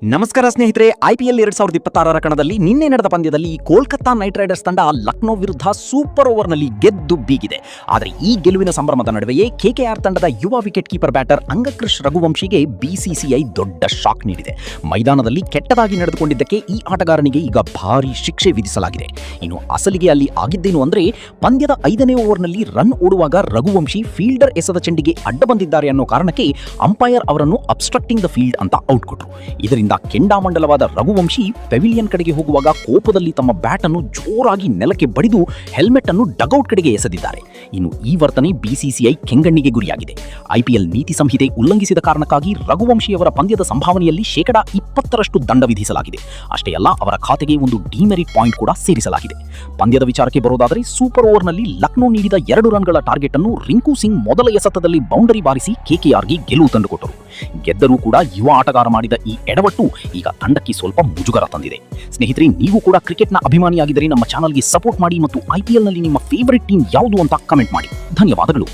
ನಮಸ್ಕಾರ ಸ್ನೇಹಿತರೆ, IPL 2026ರ ಕಣದಲ್ಲಿ ನಿನ್ನೆ ನಡೆದ ಪಂದ್ಯದಲ್ಲಿ ಕೋಲ್ಕತ್ತಾ ನೈಟ್ ರೈಡರ್ಸ್ ತಂಡ ಲಕ್ನೋ ವಿರುದ್ಧ ಸೂಪರ್ ಓವರ್ನಲ್ಲಿ ಗೆದ್ದು ಬೀಗಿದೆ. ಆದರೆ ಈ ಗೆಲುವಿನ ಸಂಭ್ರಮದ ನಡುವೆಯೇ KKR ತಂಡದ ಯುವ ವಿಕೆಟ್ ಕೀಪರ್ ಬ್ಯಾಟರ್ ಅಂಗಕೃಷ್ ರಘುವಂಶಿಗೆ BCCI ದೊಡ್ಡ ಶಾಕ್ ನೀಡಿದೆ. ಮೈದಾನದಲ್ಲಿ ಕೆಟ್ಟದಾಗಿ ನಡೆದುಕೊಂಡಿದ್ದಕ್ಕೆ ಈ ಆಟಗಾರನಿಗೆ ಈಗ ಭಾರೀ ಶಿಕ್ಷೆ ವಿಧಿಸಲಾಗಿದೆ. ಇನ್ನು ಅಸಲಿಗೆ ಅಲ್ಲಿ ಆಗಿದ್ದೇನು ಅಂದ್ರೆ, ಪಂದ್ಯದ 5ನೇ ಓವರ್ನಲ್ಲಿ ರನ್ ಓಡುವಾಗ ರಘುವಂಶಿ ಫೀಲ್ಡರ್ ಎಸೆದ ಚೆಂಡಿಗೆ ಅಡ್ಡ ಬಂದಿದ್ದಾರೆ ಅನ್ನೋ ಕಾರಣಕ್ಕೆ ಅಂಪೈರ್ ಅವರನ್ನು ಅಬ್ಸ್ಟ್ರಕ್ಟಿಂಗ್ ದ ಫೀಲ್ಡ್ ಅಂತ ಔಟ್ ಕೊಟ್ಟರು. ಇದರಿಂದ ಕೆಂಡಾಮಂಡಲವಾದ ರಘುವಂಶಿ ಪೆವಿಲಿಯನ್ ಕಡೆಗೆ ಹೋಗುವಾಗ ಕೋಪದಲ್ಲಿ ತಮ್ಮ ಬ್ಯಾಟ್ ಅನ್ನು ಜೋರಾಗಿ ನೆಲಕ್ಕೆ ಬಡಿದು ಹೆಲ್ಮೆಟ್ ಅನ್ನು ಡಗೌಟ್ ಕಡೆಗೆ ಎಸೆದಿದ್ದಾರೆ. ಇನ್ನು ಈ ವರ್ತನೆ BCCI ಕೆಂಗಣ್ಣಿಗೆ ಗುರಿಯಾಗಿದೆ. IPL ನೀತಿ ಸಂಹಿತೆ ಉಲ್ಲಂಘಿಸಿದ ಕಾರಣಕ್ಕಾಗಿ ರಘುವಂಶಿಯವರ ಪಂದ್ಯದ ಸಂಭಾವನೆಯಲ್ಲಿ 20% ದಂಡ ವಿಧಿಸಲಾಗಿದೆ. ಅಷ್ಟೇ ಅಲ್ಲ, ಅವರ ಖಾತೆಗೆ ಒಂದು ಡಿಮೆರಿಟ್ ಪಾಯಿಂಟ್ ಕೂಡ ಸೇರಿಸಲಾಗಿದೆ. ಪಂದ್ಯದ ವಿಚಾರಕ್ಕೆ ಬರೋದಾದರೆ, ಸೂಪರ್ ಓವರ್ನಲ್ಲಿ ಲಕ್ನೋ ನೀಡಿದ 2 ರನ್ಗಳ ಟಾರ್ಗೆಟ್ ಅನ್ನು ರಿಂಕು ಸಿಂಗ್ ಮೊದಲ ಎಸೆತದಲ್ಲಿ ಬೌಂಡರಿ ಬಾರಿಸಿ KKRಗೆ ಗೆಲುವು ತಂದುಕೊಟ್ಟರು. ಗೆದ್ದರೂ ಕೂಡ ಯುವ ಆಟಗಾರ ಮಾಡಿದ ಈ ಎಡವಟ್ಟು ಈಗ ತಂಡಕ್ಕೆ ಸ್ವಲ್ಪ ಮುಜುಗರ ತಂದಿದೆ. ಸ್ನೇಹಿತರೆ, ನೀವು ಕೂಡ ಕ್ರಿಕೆಟ್ನ ಅಭಿಮಾನಿಯಾಗಿದ್ದರೆ ನಮ್ಮ ಚಾನಲ್ಗೆ ಸಪೋರ್ಟ್ ಮಾಡಿ ಮತ್ತು IPLನಲ್ಲಿ ನಿಮ್ಮ ಫೇವರಿಟ್ ಟೀಮ್ ಯಾವುದು ಅಂತ ಕಮೆಂಟ್ ಮಾಡಿ. ಧನ್ಯವಾದಗಳು.